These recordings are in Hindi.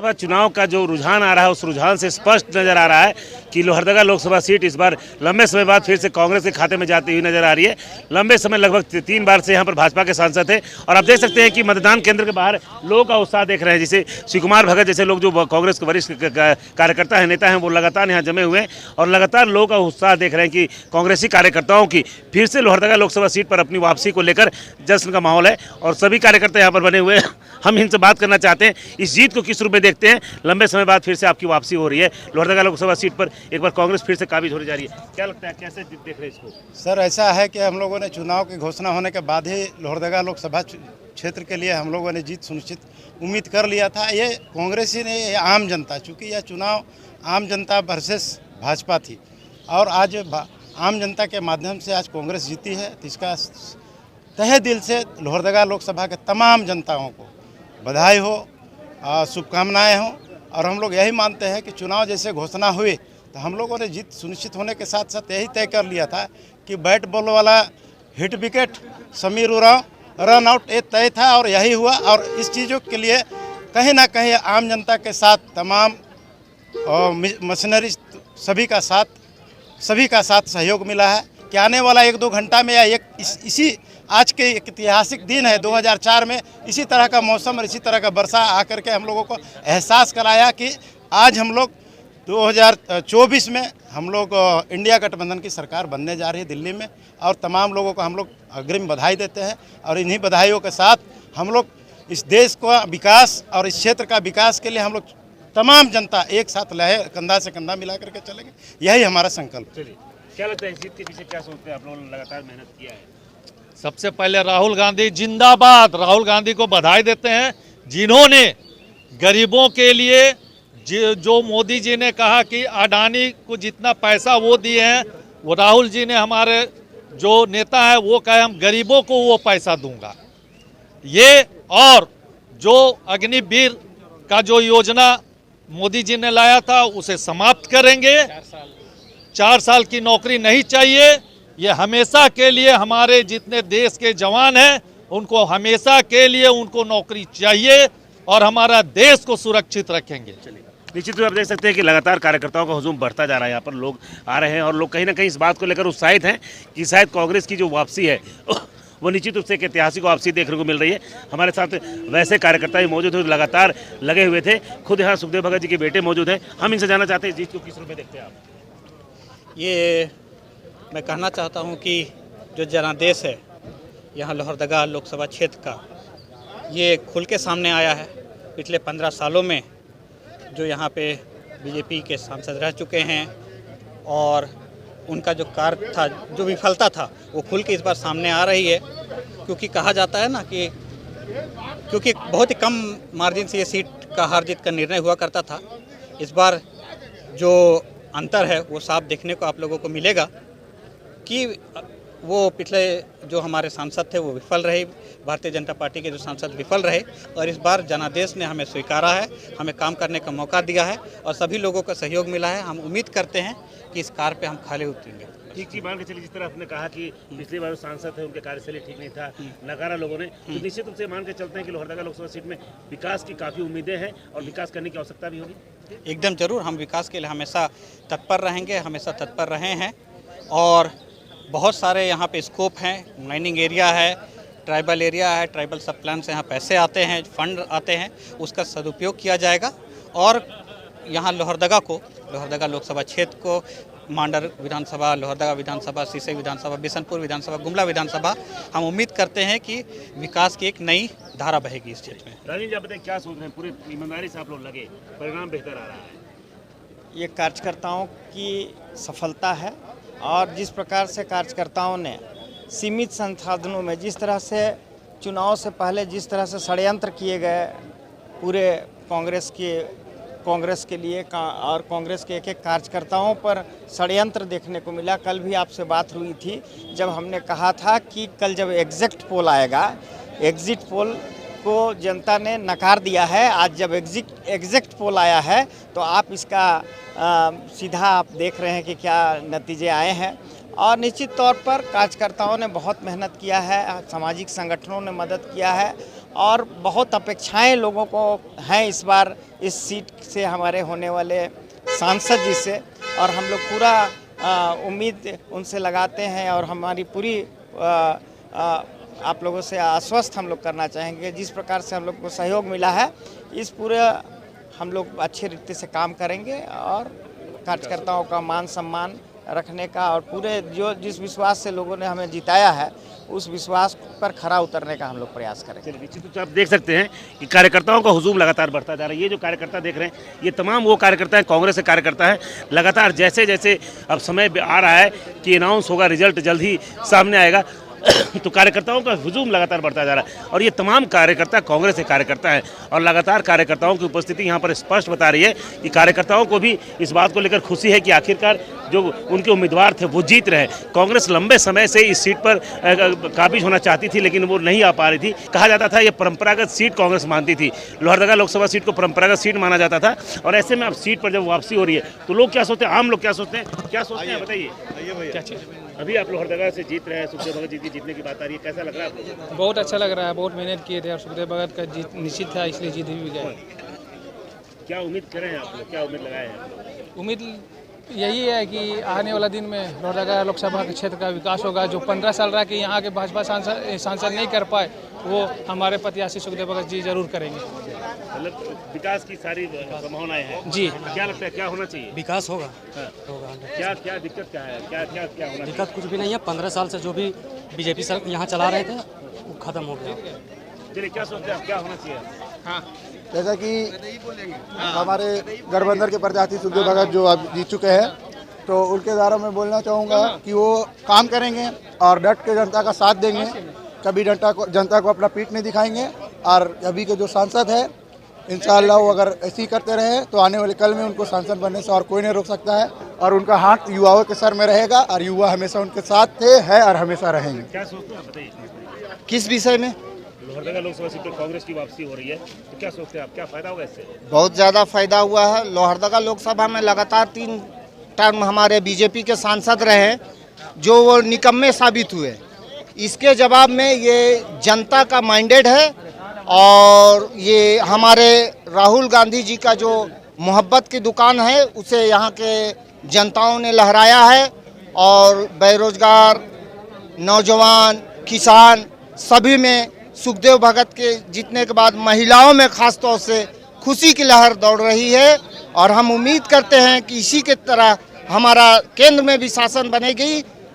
लोकसभा चुनाव का जो रुझान आ रहा है उस रुझान से स्पष्ट नजर आ रहा है कि लोहरदगा लोकसभा सीट इस बार लंबे समय बाद फिर से कांग्रेस के खाते में जाती हुई नजर आ रही है। लंबे समय लगभग 3 बार से यहाँ पर भाजपा के सांसद थे और आप देख सकते हैं कि मतदान केंद्र के बाहर लोगों का उत्साह देख रहे हैं। जैसे शिव कुमार भगत जैसे लोग जो कांग्रेस के वरिष्ठ कार्यकर्ता हैं, नेता हैं, वो लगातार यहाँ जमे हुए हैं और लगातार लोगों का उत्साह देख रहे हैं कि कांग्रेसी कार्यकर्ताओं की फिर से लोहरदगा लोकसभा सीट पर अपनी वापसी को लेकर जश्न का माहौल है और सभी कार्यकर्ता यहाँ पर बने हुए हैं। हम इनसे बात करना चाहते हैं, इस जीत को किस रूप में देखते हैं। लंबे समय बाद फिर से आपकी वापसी हो रही है लोहरदगा लोकसभा सीट पर, एक बार कांग्रेस फिर से काबिज होने जा रही है, क्या लगता है कैसे देख रहे हैं इसको? सर, ऐसा है कि हम लोगों ने चुनाव की घोषणा होने के बाद ही लोहरदगा लोकसभा क्षेत्र के लिए हम लोगों ने जीत सुनिश्चित उम्मीद कर लिया था। ये कांग्रेसी ने, ये आम जनता, चूँकि यह चुनाव आम जनता वर्सेस भाजपा थी और आज आम जनता के माध्यम से आज कांग्रेस जीती है, तो इसका तहे दिल से लोहरदगा लोकसभा के तमाम जनताओं को बधाई हो, शुभकामनाएं हो। और हम लोग यही मानते हैं कि चुनाव जैसे घोषणा हुई तो हम लोगों ने जीत सुनिश्चित होने के साथ साथ यही तय कर लिया था कि बैट बॉल वाला hit wicket Sameer Oraon run out, ये तय था और यही हुआ। और इस चीज़ों के लिए कहीं ना कहीं आम जनता के साथ तमाम मशीनरी सभी का साथ सहयोग मिला है कि आने वाला 1-2 घंटा में या इसी आज के एक ऐतिहासिक दिन है 2004 में इसी तरह का मौसम और इसी तरह का वर्षा आकर के हम लोगों को एहसास कराया कि आज हम लोग 2024 में हम लोग इंडिया गठबंधन की सरकार बनने जा रही है दिल्ली में। और तमाम लोगों को हम लोग अग्रिम बधाई देते हैं और इन्हीं बधाइयों के साथ हम लोग इस देश का विकास और इस क्षेत्र का विकास के लिए हम लोग तमाम जनता एक साथ लहे, कंधा से कंधा मिला करके चलेंगे, यही हमारा संकल्प। चलिए, क्या लगता है जीत के पीछे क्या सोचते हैं? आप लोगों ने लगातार मेहनत किया है। सबसे पहले राहुल गांधी जिंदाबाद, राहुल गांधी को बधाई देते हैं जिन्होंने गरीबों के लिए जो मोदी जी ने कहा कि अडानी को जितना पैसा वो दिए हैं, वो राहुल जी ने, हमारे जो नेता है वो कहे हम गरीबों को वो पैसा दूंगा। ये और जो अग्निवीर का जो योजना मोदी जी ने लाया था उसे समाप्त करेंगे। 4 साल की नौकरी नहीं चाहिए, ये हमेशा के लिए हमारे जितने देश के जवान हैं उनको हमेशा के लिए उनको नौकरी चाहिए और हमारा देश को सुरक्षित रखेंगे। निश्चित रूप से आप देख सकते हैं कि लगातार कार्यकर्ताओं का हुजूम बढ़ता जा रहा है। यहाँ पर लोग आ रहे हैं और लोग कहीं ना कहीं इस बात को लेकर उत्साहित हैं कि शायद कांग्रेस की जो वापसी है वो निश्चित रूप से एक ऐतिहासिक वापसी देखने को मिल रही है। हमारे साथ वैसे कार्यकर्ता भी मौजूद हैं, लगातार लगे हुए थे। खुद यहाँ सुखदेव भगत जी के बेटे मौजूद हैं। हम इनसे जानना चाहते हैं जीत को किस रूप में देखते हैं आप? ये मैं कहना चाहता हूँ कि जो जनादेश है यहाँ लोहरदगा लोकसभा क्षेत्र का, ये खुल के सामने आया है। पिछले 15 सालों में जो यहाँ पे बीजेपी के सांसद रह चुके हैं और उनका जो कार्य था, जो विफलता था, वो खुल के इस बार सामने आ रही है। क्योंकि कहा जाता है ना कि क्योंकि बहुत ही कम मार्जिन से ये सीट का हार जीत का निर्णय हुआ करता था, इस बार जो अंतर है वो साफ देखने को आप लोगों को मिलेगा कि वो पिछले जो हमारे सांसद थे वो विफल रहे, भारतीय जनता पार्टी के जो सांसद विफल रहे, और इस बार जनादेश ने हमें स्वीकारा है, हमें काम करने का मौका दिया है और सभी लोगों का सहयोग मिला है। हम उम्मीद करते हैं कि इस कार पे हम खाले उतरेंगे। ठीक चीज मान के चलिए, जिस तरह आपने कहा कि पिछली बार सांसद थे उनके कार्यशैली ठीक नहीं था, नकारा लोगों ने, तो निश्चित रूप से मान के चलते हैं कि लोहरदगा लोकसभा सीट में विकास की काफ़ी उम्मीदें हैं और विकास करने की आवश्यकता भी होगी। एकदम जरूर, हम विकास के लिए हमेशा तत्पर रहेंगे, हमेशा तत्पर रहे हैं। और बहुत सारे यहाँ पे स्कोप हैं, माइनिंग एरिया है, ट्राइबल एरिया है, ट्राइबल सब प्लान से यहाँ पैसे आते हैं, फंड आते हैं, उसका सदुपयोग किया जाएगा। और यहाँ लोहरदगा लोकसभा क्षेत्र को मांडर विधानसभा, लोहरदगा विधानसभा, सीसई विधानसभा, बिशनपुर विधानसभा, गुमला विधानसभा, हम उम्मीद करते हैं कि विकास की एक नई धारा बहेगी इस क्षेत्र में। राजीव जी, आप बताइए क्या सोच रहे हैं? पूरी ईमानदारी से आप लोग लगे, परिणाम बेहतर आ रहा है। ये कार्यकर्ताओं की सफलता है और जिस प्रकार से कार्यकर्ताओं ने सीमित संसाधनों में, जिस तरह से चुनाव से पहले जिस तरह से षड्यंत्र किए गए पूरे कांग्रेस के लिए और कांग्रेस के एक कार्यकर्ताओं पर षड्यंत्र देखने को मिला। कल भी आपसे बात हुई थी जब हमने कहा था कि कल जब एग्जिट पोल आएगा, एग्जिट पोल को जनता ने नकार दिया है। आज जब एग्जिट पोल आया है तो आप इसका सीधा आप देख रहे हैं कि क्या नतीजे आए हैं। और निश्चित तौर पर कार्यकर्ताओं ने बहुत मेहनत किया है, सामाजिक संगठनों ने मदद किया है और बहुत अपेक्षाएं लोगों को हैं इस बार इस सीट से हमारे होने वाले सांसद जी से, और हम लोग पूरा उम्मीद उनसे लगाते हैं और हमारी पूरी आप लोगों से आश्वस्त हम लोग करना चाहेंगे जिस प्रकार से हम लोग को सहयोग मिला है इस पूरे हम लोग अच्छे रीति से काम करेंगे और कार्यकर्ताओं का मान सम्मान रखने का और पूरे जिस विश्वास से लोगों ने हमें जिताया है उस विश्वास पर खरा उतरने का हम लोग प्रयास करेंगे। निश्चित रूप से आप देख सकते हैं कि कार्यकर्ताओं का हुजूम लगातार बढ़ता जा रहा है। ये जो कार्यकर्ता देख रहे हैं ये तमाम वो कार्यकर्ता हैं, कांग्रेस के कार्यकर्ता हैं। लगातार जैसे जैसे अब समय आ रहा है कि अनाउंस होगा, रिजल्ट जल्द ही सामने आएगा, तो कार्यकर्ताओं का हुजूम लगातार बढ़ता जा रहा है और ये तमाम कार्यकर्ता कांग्रेस के कार्यकर्ता हैं और लगातार कार्यकर्ताओं की उपस्थिति यहाँ पर स्पष्ट बता रही है कि कार्यकर्ताओं को भी इस बात को लेकर खुशी है कि आखिरकार जो उनके उम्मीदवार थे वो जीत रहे। कांग्रेस लंबे समय से इस सीट पर काबिज होना चाहती थी लेकिन वो नहीं आ पा रही थी। कहा जाता था ये परंपरागत सीट कांग्रेस मानती थी, लोहरदगा लोकसभा सीट को परंपरागत सीट माना जाता था और ऐसे में अब सीट पर जब वापसी हो रही है तो लोग क्या सोचते हैं, आम लोग क्या सोचते हैं बताइए। अभी आप लोहरदगा से जीत रहे हैं, सुखदेव भगत जी की जीतने की बात आ रही है, कैसा लग रहा है आपको? बहुत अच्छा लग रहा है, बहुत मेहनत किए थे और सुखदेव भगत का जीत निश्चित था इसलिए जीत भी गए। क्या उम्मीद करें आप लोग, क्या उम्मीद लगाए हैं? उम्मीद यही है कि आने वाला दिन में लोहरदगा लोकसभा के क्षेत्र का विकास होगा। जो 15 साल रहा कि यहाँ के भाजपा सांसद नहीं कर पाए वो हमारे प्रत्याशी सुखदेव भगत जी जरूर करेंगे। मतलब विकास की सारी संभावनाएं हैं जी। क्या लगता है क्या होना चाहिए? विकास होगा। क्या क्या दिक्कत क्या है, क्या क्या क्या होना चाहिए? दिक्कत कुछ भी नहीं है। 15 साल से जो भी बीजेपी सर यहाँ चला रहे थे वो खत्म हो गया। चलिए क्या सोचते हैं क्या होना चाहिए? हाँ, जैसा कि हमारे गठबंधन के प्रत्याशी सुखदेव भगत जो अब जीत चुके हैं तो उनके द्वारा मैं बोलना चाहूँगा कि वो काम करेंगे और डट के जनता का साथ देंगे, कभी जनता को अपना पीठ नहीं दिखाएंगे और अभी के जो सांसद है इंशाअल्लाह वो अगर ऐसे ही करते रहे तो आने वाले कल में उनको सांसद बनने से और कोई नहीं रोक सकता है और उनका हाथ युवाओं के सर में रहेगा और युवा हमेशा उनके साथ थे, है और हमेशा रहेंगे। क्या सोचते हैं बताइए। किस विषय में? लोहरदगा लोकसभा सीट पर कांग्रेस की वापसी हो रही है तो क्या सोचते हैं आप, क्या फायदा होगा इससे? बहुत ज़्यादा फायदा हुआ है। लोहरदगा लोकसभा में लगातार 3 टर्म हमारे बीजेपी के सांसद रहे जो वो निकम्मे साबित हुए। इसके जवाब में ये जनता का माइंडेड है और ये हमारे राहुल गांधी जी का जो मोहब्बत की दुकान है उसे यहाँ के जनताओं ने लहराया है और बेरोजगार, नौजवान, किसान सभी में सुखदेव भगत के जीतने के बाद महिलाओं में खास तौर से खुशी की लहर दौड़ रही है और हम उम्मीद करते हैं कि इसी के तरह हमारा केंद्र में भी शासन बनेगी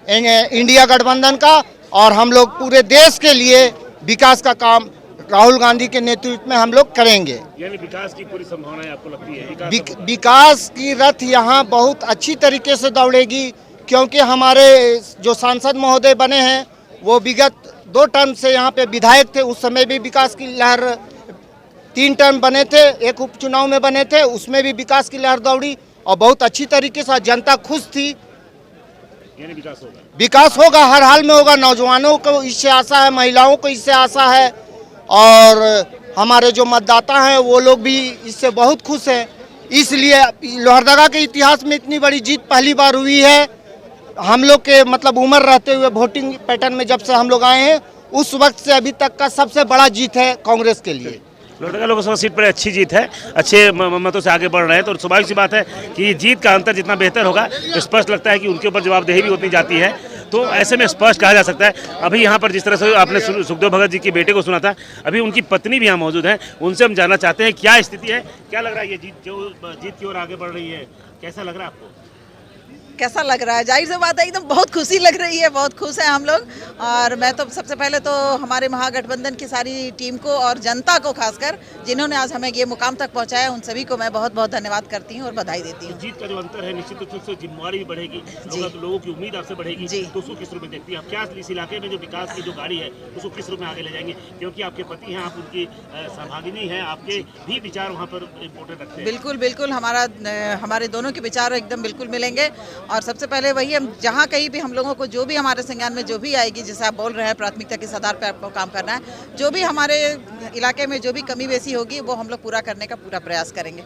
इंडिया गठबंधन का और हम लोग पूरे देश के लिए विकास का काम राहुल गांधी के नेतृत्व में हम लोग करेंगे। यानी विकास की पूरी संभावनाएं आपको लगती है? विकास की रथ यहाँ बहुत अच्छी तरीके से दौड़ेगी क्योंकि हमारे जो सांसद महोदय बने हैं वो विगत 2 टर्म से यहाँ पे विधायक थे, उस समय भी विकास की लहर 3 टर्म बने थे, एक उपचुनाव में बने थे, उसमें भी विकास की लहर दौड़ी और बहुत अच्छी तरीके से जनता खुश थी। यानी विकास होगा? विकास होगा, हर हाल में होगा। नौजवानों को इससे आशा है, महिलाओं को इससे आशा है और हमारे जो मतदाता हैं वो लोग भी इससे बहुत खुश हैं। इसलिए लोहरदगा के इतिहास में इतनी बड़ी जीत पहली बार हुई है। हम लोग के मतलब उम्र रहते हुए वोटिंग पैटर्न में जब से हम लोग आए हैं उस वक्त से अभी तक का सबसे बड़ा जीत है कांग्रेस के लिए। लोहरदगा लोकसभा सीट पर अच्छी जीत है, अच्छे मतों से आगे बढ़ रहे हैं तो स्वाभाविक सी बात है कि जीत का अंतर जितना बेहतर होगा स्पष्ट लगता है कि उनके ऊपर जवाबदेही भी उतनी जाती है। तो ऐसे में स्पष्ट कहा जा सकता है। अभी यहाँ पर जिस तरह से आपने सुखदेव भगत जी के बेटे को सुना था, अभी उनकी पत्नी भी यहाँ मौजूद है, उनसे हम जानना चाहते हैं क्या स्थिति है, क्या लग रहा है ये जीत की ओर आगे बढ़ रही है, कैसा लग रहा है आपको? कैसा लग रहा है? जाहिर सी बात है एकदम बहुत खुशी लग रही है, बहुत खुश हैं हम लोग। और मैं तो सबसे पहले तो हमारे महागठबंधन की सारी टीम को और जनता को खासकर जिन्होंने आज हमें ये मुकाम तक पहुंचाया उन सभी को मैं बहुत बहुत धन्यवाद करती हूँ और बधाई देती हूँ। जीत का जो अंतर है निश्चित रूप से जिम्मेवारी भी बढ़ेगी, लोगों की उम्मीद आपसे बढ़ेगी तो उसको किस रूप में देखती है आप? क्या इस इलाके में जो विकास की जो गाड़ी है उसको किस रूप में आगे ले जाएंगे? क्योंकि आपके पति हैं, आप उनकी सहभागिनी हैं, आपके भी विचार वहाँ पर इम्पोर्टेंट रखते हैं। बिल्कुल बिल्कुल, हमारे दोनों के विचार एकदम बिल्कुल मिलेंगे और सबसे पहले वही हम जहाँ कहीं भी हम लोगों को जो भी हमारे संज्ञान में जो भी आएगी, जैसे आप बोल रहे हैं प्राथमिकता के आधार पर आपको काम करना है, जो भी हमारे इलाके में जो भी कमी बेसी होगी वो हम लोग पूरा करने का पूरा प्रयास करेंगे।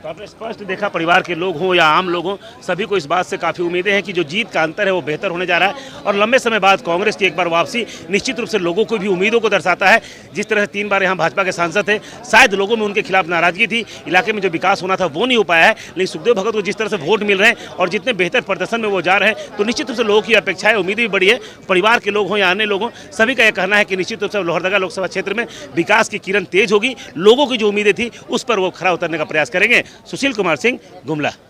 तो आपने स्पष्ट देखा, परिवार के लोग हों या आम लोग हों, सभी को इस बात से काफ़ी उम्मीदें हैं कि जो जीत का अंतर है वो बेहतर होने जा रहा है और लंबे समय बाद कांग्रेस की एक बार वापसी निश्चित रूप से लोगों को भी उम्मीदों को दर्शाता है। जिस तरह से 3 बार यहाँ भाजपा के सांसद थे, शायद लोगों में उनके खिलाफ नाराजगी थी, इलाके में जो विकास होना था वो नहीं हो पाया है, लेकिन सुखदेव भगत को जिस तरह से वोट मिल रहे हैं और जितने बेहतर प्रदर्शन में वो जा रहे हैं, तो निश्चित रूप से लोगों की अपेक्षाएं, उम्मीदें भी बढ़ी है। परिवार के लोग हों या अन्य लोग हों, सभी का यह कहना है कि निश्चित रूप से लोहरदगा लोकसभा क्षेत्र में विकास की किरण तेज होगी। लोगों की जो उम्मीदें थी उस पर वो खरा उतरने का प्रयास करेंगे। सुशील कुमार सिंह, गुमला।